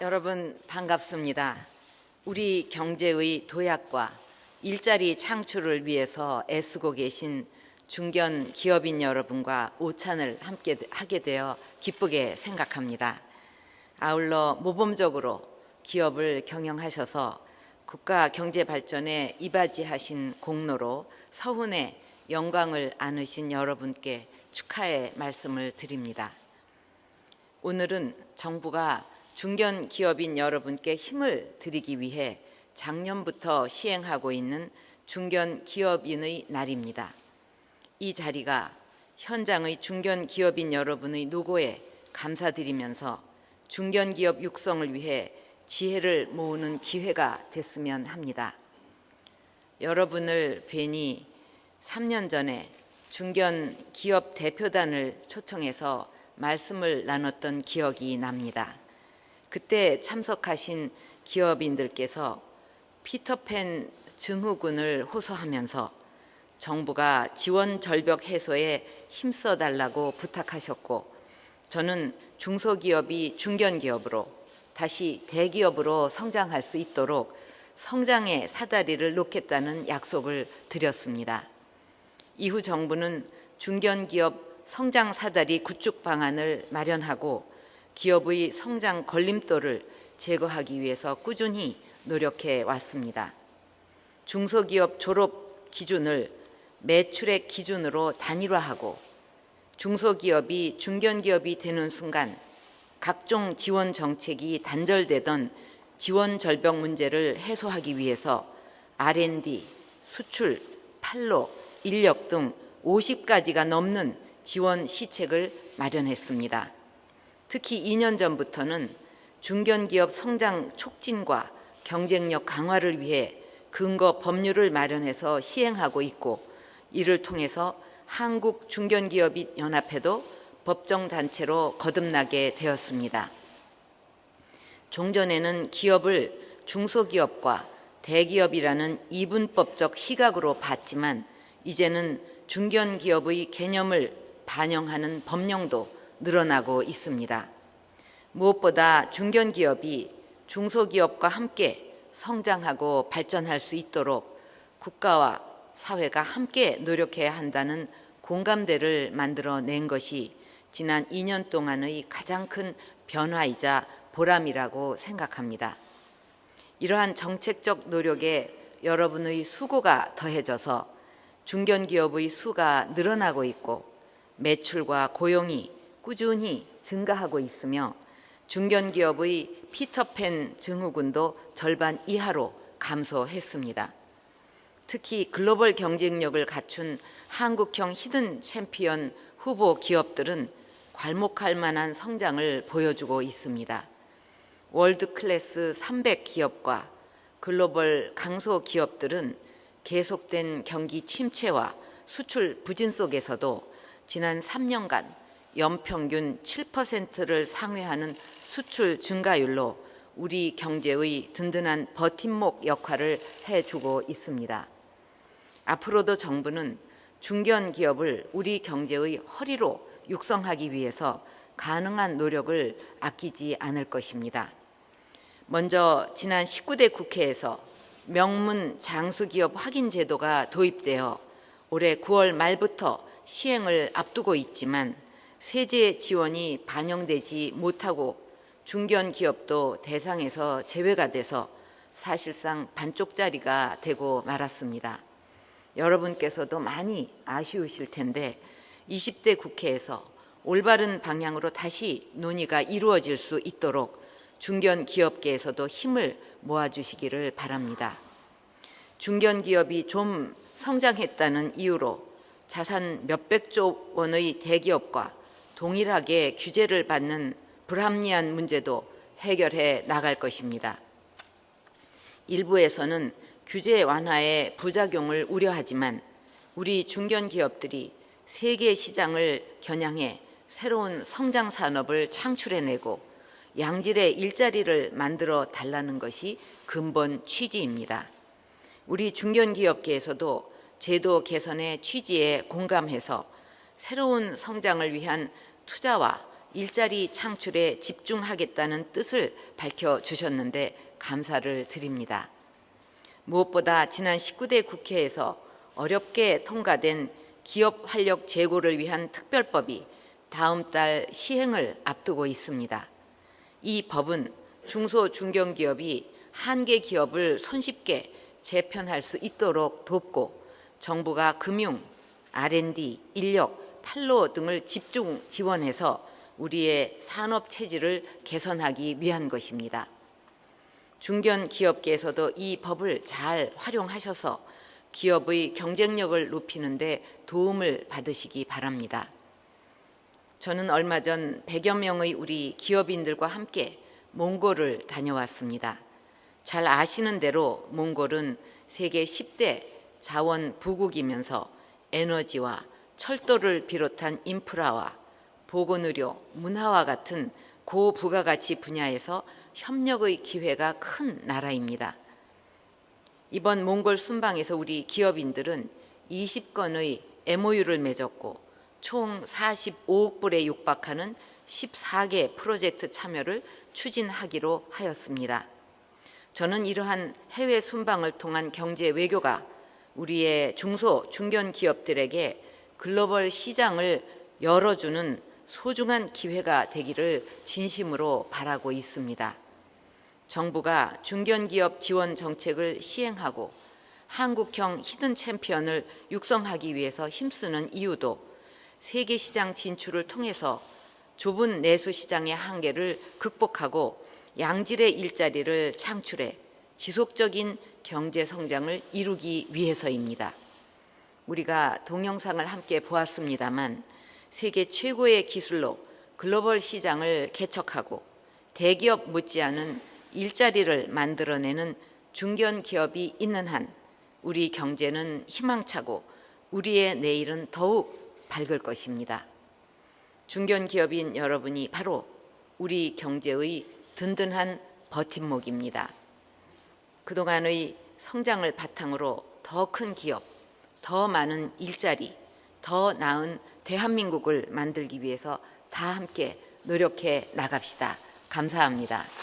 여러분 반갑습니다. 우리 경제의 도약과 일자리 창출을 위해서 애쓰고 계신 중견 기업인 여러분과 오찬을 함께 하게 되어 기쁘게 생각합니다. 아울러 모범적으로 기업을 경영하셔서 국가 경제 발전에 이바지하신 공로로 서훈의 영광을 안으신 여러분께 축하의 말씀을 드립니다. 오늘은 정부가 중견 기업인 여러분께 힘을 드리기 위해 작년부터 시행하고 있는 중견 기업인의 날입니다. 이 자리가 현장의 중견 기업인 여러분의 노고에 감사드리면서 중견 기업 육성을 위해 지혜를 모으는 기회가 됐으면 합니다. 여러분을 뵈니 3년 전에 중견 기업 대표단을 초청해서 말씀을 나눴던 기억이 납니다. 그때 참석하신 기업인들께서 피터팬 증후군을 호소하면서 정부가 지원 절벽 해소에 힘써달라고 부탁하셨고, 저는 중소기업이 중견기업으로 다시 대기업으로 성장할 수 있도록 성장의 사다리를 놓겠다는 약속을 드렸습니다. 이후 정부는 중견기업 성장 사다리 구축 방안을 마련하고 기업의 성장 걸림돌을 제거하기 위해서 꾸준히 노력해 왔습니다. 중소기업 졸업 기준을 매출액 기준으로 단일화하고 중소기업이 중견기업이 되는 순간 각종 지원 정책이 단절되던 지원 절벽 문제를 해소하기 위해서 R&D, 수출, 판로, 인력 등 50가지가 넘는 지원 시책을 마련했습니다. 특히 2년 전부터는 중견기업 성장 촉진과 경쟁력 강화를 위해 근거 법률을 마련해서 시행하고 있고, 이를 통해서 한국중견기업연합회도 법정단체로 거듭나게 되었습니다. 종전에는 기업을 중소기업과 대기업이라는 이분법적 시각으로 봤지만, 이제는 중견기업의 개념을 반영하는 법령도 늘어나고 있습니다. 무엇보다 중견기업이 중소기업과 함께 성장하고 발전할 수 있도록 국가와 사회가 함께 노력해야 한다는 공감대를 만들어낸 것이 지난 2년 동안의 가장 큰 변화이자 보람이라고 생각합니다. 이러한 정책적 노력에 여러분의 수고가 더해져서 중견기업의 수가 늘어나고 있고 매출과 고용이 꾸준히 증가하고 있으며 중견기업의 피터팬 증후군도 절반 이하로 감소했습니다. 특히 글로벌 경쟁력을 갖춘 한국형 히든 챔피언 후보 기업들은 괄목할 만한 성장을 보여주고 있습니다. 월드클래스 300 기업과 글로벌 강소 기업들은 계속된 경기 침체와 수출 부진 속에서도 지난 3년간 연평균 7%를 상회하는 수출 증가율로 우리 경제의 든든한 버팀목 역할을 해주고 있습니다. 앞으로도 정부는 중견기업을 우리 경제의 허리로 육성하기 위해서 가능한 노력을 아끼지 않을 것입니다. 먼저 지난 19대 국회에서 명문 장수기업 확인 제도가 도입되어 올해 9월 말부터 시행을 앞두고 있지만 세제 지원이 반영되지 못하고 중견기업도 대상에서 제외가 돼서 사실상 반쪽짜리가 되고 말았습니다. 여러분께서도 많이 아쉬우실 텐데 20대 국회에서 올바른 방향으로 다시 논의가 이루어질 수 있도록 중견기업계에서도 힘을 모아주시기를 바랍니다. 중견기업이 좀 성장했다는 이유로 자산 몇백조 원의 대기업과 동일하게 규제를 받는 불합리한 문제도 해결해 나갈 것입니다. 일부에서는 규제 완화의 부작용을 우려하지만 우리 중견기업들이 세계 시장을 겨냥해 새로운 성장 산업을 창출해내고 양질의 일자리를 만들어 달라는 것이 근본 취지입니다. 우리 중견기업계에서도 제도 개선의 취지에 공감해서 새로운 성장을 위한 투자와 일자리 창출에 집중하겠다는 뜻을 밝혀주셨는데 감사를 드립니다. 무엇보다 지난 19대 국회에서 어렵게 통과된 기업 활력 제고를 위한 특별법이 다음 달 시행을 앞두고 있습니다. 이 법은 중소중견기업이 한계 기업을 손쉽게 재편할 수 있도록 돕고 정부가 금융, R&D, 인력, 판로 등을 집중 지원해서 우리의 산업 체질을 개선하기 위한 것입니다. 중견기업계에서도 이 법을 잘 활용하셔서 기업의 경쟁력을 높이는 데 도움을 받으시기 바랍니다. 저는 얼마 전 100여 명의 우리 기업인들과 함께 몽골을 다녀왔습니다. 잘 아시는 대로 몽골은 세계 10대 자원 부국이면서 에너지와 철도를 비롯한 인프라와 보건의료, 문화와 같은 고부가가치 분야에서 협력의 기회가 큰 나라입니다. 이번 몽골 순방에서 우리 기업인들은 20건의 MOU를 맺었고 총 45억 불에 육박하는 14개 프로젝트 참여를 추진하기로 하였습니다. 저는 이러한 해외 순방을 통한 경제 외교가 우리의 중소, 중견 기업들에게 글로벌 시장을 열어주는 소중한 기회가 되기를 진심으로 바라고 있습니다. 정부가 중견기업 지원 정책을 시행하고 한국형 히든 챔피언을 육성하기 위해서 힘쓰는 이유도 세계 시장 진출을 통해서 좁은 내수 시장의 한계를 극복하고 양질의 일자리를 창출해 지속적인 경제 성장을 이루기 위해서입니다. 우리가 동영상을 함께 보았습니다만 세계 최고의 기술로 글로벌 시장을 개척하고 대기업 못지않은 일자리를 만들어내는 중견기업이 있는 한 우리 경제는 희망차고 우리의 내일은 더욱 밝을 것입니다. 중견기업인 여러분이 바로 우리 경제의 든든한 버팀목입니다. 그동안의 성장을 바탕으로 더 큰 기업, 더 많은 일자리, 더 나은 대한민국을 만들기 위해서 다 함께 노력해 나갑시다. 감사합니다.